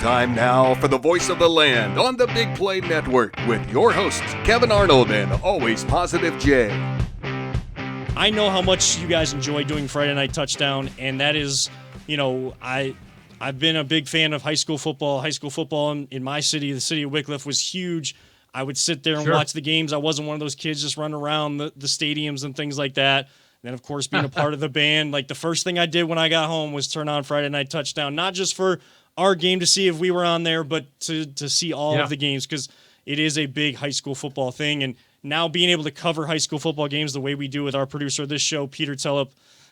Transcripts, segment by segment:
Time now for the voice of the land on the Big Play Network with your hosts, Kevin Arnold and Always Positive Jay. I know how much you guys enjoy doing Friday Night Touchdown, and that is, I've been a big fan of high school football. High school football in my city, the city of Wickliffe, was huge. I would sit there and watch the games. I wasn't one of those kids just running around the stadiums and things like that. And then, of course, being a part of the band, like the first thing I did when I got home was turn on Friday Night Touchdown, not just for our game to see if we were on there, but to see all of the games, because it is a big high school football thing. And now being able to cover high school football games the way we do with our producer of this show, Peter Telich,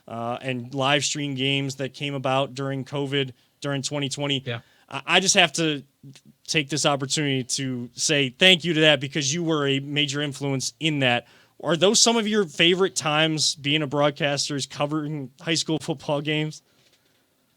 and live stream games that came about during COVID, during 2020. Yeah. I just have to take this opportunity to say thank you to that, because you were a major influence in that. Are those some of your favorite times being a broadcaster, is covering high school football games?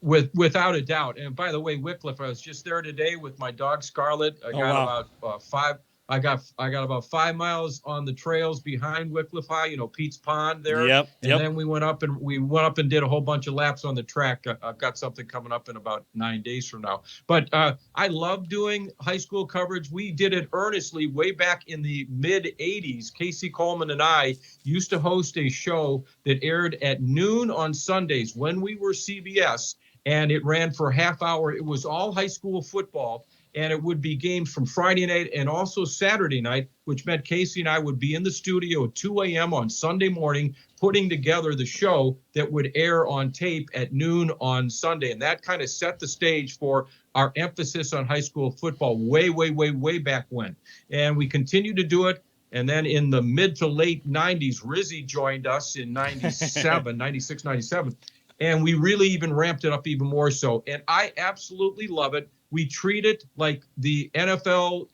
Without a doubt. And by the way, Wickliffe, I was just there today with my dog Scarlett. I got about 5 miles on the trails behind Wickliffe High, Pete's Pond there. Yep. Then we went up and did a whole bunch of laps on the track. I've got something coming up in about 9 days from now. But I love doing high school coverage. We did it earnestly way back in the mid 80s. Casey Coleman and I used to host a show that aired at noon on Sundays when we were CBS. And it ran for a half hour. It was all high school football, and it would be games from Friday night and also Saturday night, which meant Casey and I would be in the studio at 2 a.m. on Sunday morning, putting together the show that would air on tape at noon on Sunday. And that kind of set the stage for our emphasis on high school football way, way, way, way back when. And we continued to do it. And then in the mid to late 90s, Rizzy joined us in 96, 97. And we really even ramped it up even more so. And I absolutely love it. We treat it like the NFL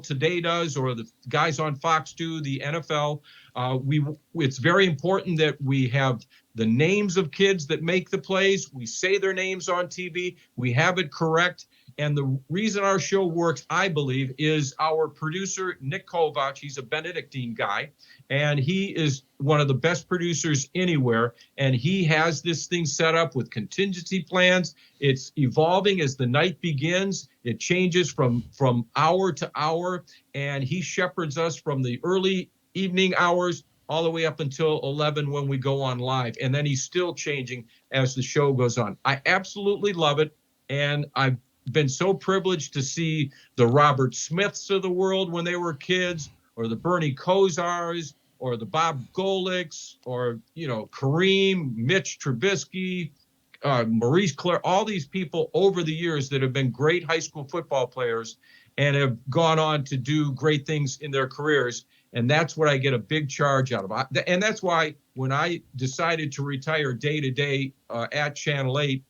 Today does, or the guys on Fox do, the NFL. It's very important that we have the names of kids that make the plays. We say their names on TV. We have it correct. And the reason our show works, I believe, is our producer, Nick Kovac. He's a Benedictine guy, and he is one of the best producers anywhere. And he has this thing set up with contingency plans. It's evolving as the night begins. It changes from hour to hour, and he shepherds us from the early evening hours all the way up until 11 when we go on live. And then he's still changing as the show goes on. I absolutely love it, and I've been so privileged to see the Robert Smiths of the world when they were kids, or the Bernie Kosars, or the Bob Golicks, or, Kareem, Mitch Trubisky, Maurice Clare, all these people over the years that have been great high school football players and have gone on to do great things in their careers. And that's what I get a big charge out of. And that's why when I decided to retire day-to-day at Channel 8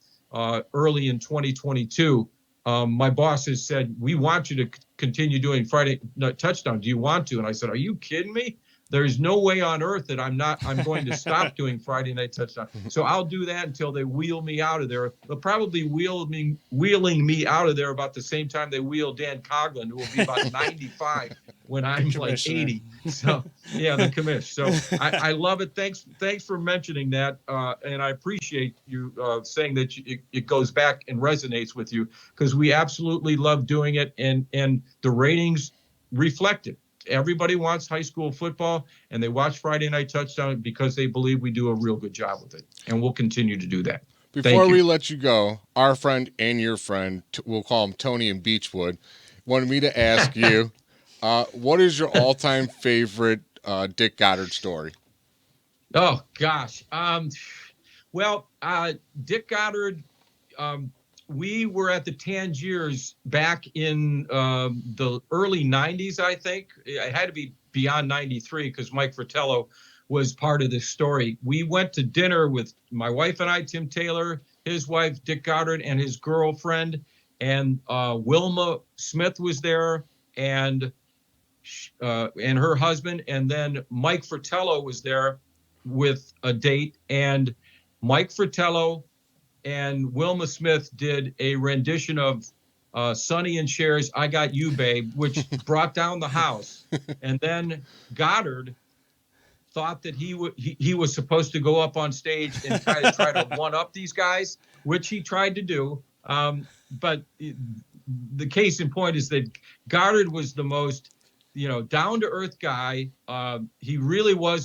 early in 2022, my boss has said, we want you to continue doing Friday Night Touchdown. Do you want to? And I said, are you kidding me? There's no way on earth that I'm going to stop doing Friday Night Touchdown. So I'll do that until they wheel me out of there. They'll probably wheeling me out of there about the same time they wheel Dan Coughlin, who will be about 95 when I'm like 80. So yeah, the commish. So I love it. Thanks for mentioning that. And I appreciate you saying that it goes back and resonates with you, because we absolutely love doing it, and the ratings reflect it. Everybody wants high school football, and they watch Friday Night Touchdown because they believe we do a real good job with it, and we'll continue to do that. Before we let you go, our friend and your friend, we'll call him Tony in Beechwood, wanted me to ask you, what is your all-time favorite Dick Goddard story? Oh, gosh. Dick Goddard, we were at the Tangiers back in the early 90s, I think. It had to be beyond 93 because Mike Fratello was part of this story. We went to dinner with my wife and I, Tim Taylor, his wife, Dick Goddard, and his girlfriend, and Wilma Smith was there, and her husband, and then Mike Fratello was there with a date, and Mike Fratello and Wilma Smith did a rendition of Sonny and Cher's "I Got You, Babe," which brought down the house. And then Goddard thought that he was supposed to go up on stage and try to one up these guys, which he tried to do. But the case in point is that Goddard was the most, down to earth guy. He really was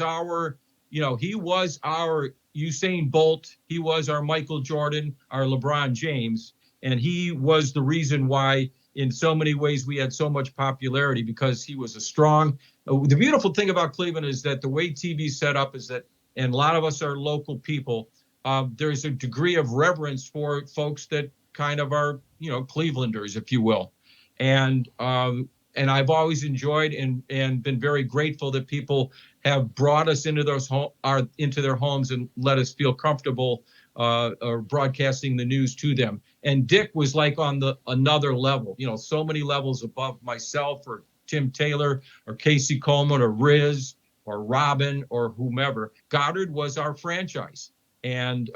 he was our Usain Bolt. He was our Michael Jordan, our LeBron James. And he was the reason why, in so many ways, we had so much popularity, because he was a strong. The beautiful thing about Cleveland is that the way TV's set up is that, and a lot of us are local people, there's a degree of reverence for folks that kind of are, Clevelanders, if you will. And I've always enjoyed and been very grateful that people have brought us into into their homes and let us feel comfortable or broadcasting the news to them. And Dick was like on another level, so many levels above myself or Tim Taylor or Casey Coleman or Riz or Robin or whomever. Goddard was our franchise. And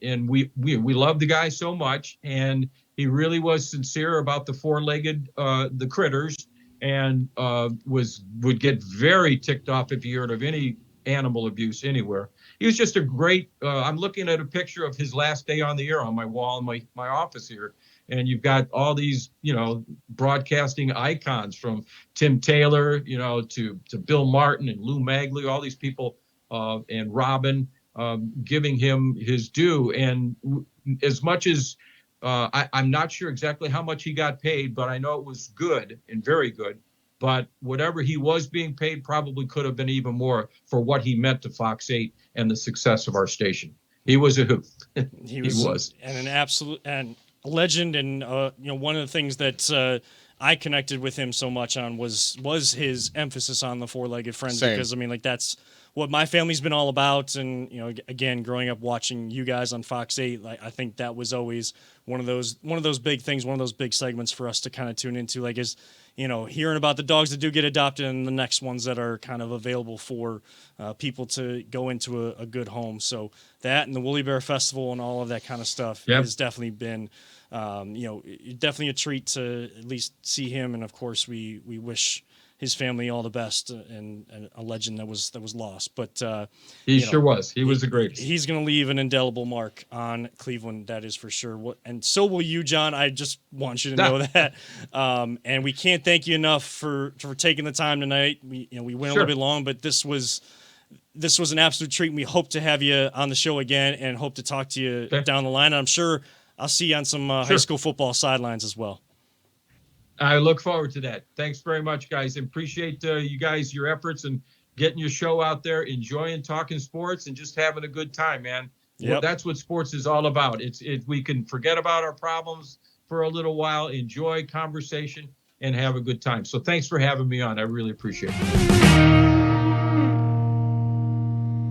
we loved the guy so much, and he really was sincere about the four-legged the critters, and would get very ticked off if he heard of any animal abuse anywhere. He was just a great. I'm looking at a picture of his last day on the air on my wall in my office here, and you've got all these broadcasting icons from Tim Taylor, to Bill Martin and Lou Magley, all these people, and Robin. Giving him his due. And as much as I'm not sure exactly how much he got paid, but I know it was good and very good. But whatever he was being paid probably could have been even more for what he meant to Fox 8 and the success of our station. He was a hoot. He was. And an absolute and a legend. And one of the things that I connected with him so much on was his emphasis on the four-legged friends. Same. Because that's what my family's been all about. And again, growing up watching you guys on Fox 8, I think that was always one of those big things, one of those big segments for us to kind of tune into, hearing about the dogs that do get adopted and the next ones that are kind of available for people to go into a good home. So that and the Woolly Bear Festival and all of that kind of stuff has definitely been definitely a treat to at least see him. And of course we wish his family all the best, and a legend that was lost. But he sure was. He was the greatest. He's going to leave an indelible mark on Cleveland, that is for sure. And so will you, John. I just want you to know that. And we can't thank you enough for taking the time tonight. We went a little bit long, but this was an absolute treat. We hope to have you on the show again, and hope to talk to you down the line. And I'm sure I'll see you on some high school football sidelines as well. I look forward to that. Thanks very much, guys. And appreciate you guys, your efforts and getting your show out there, enjoying talking sports and just having a good time, man. Yep. That's what sports is all about. We can forget about our problems for a little while, enjoy conversation, and have a good time. So thanks for having me on. I really appreciate it.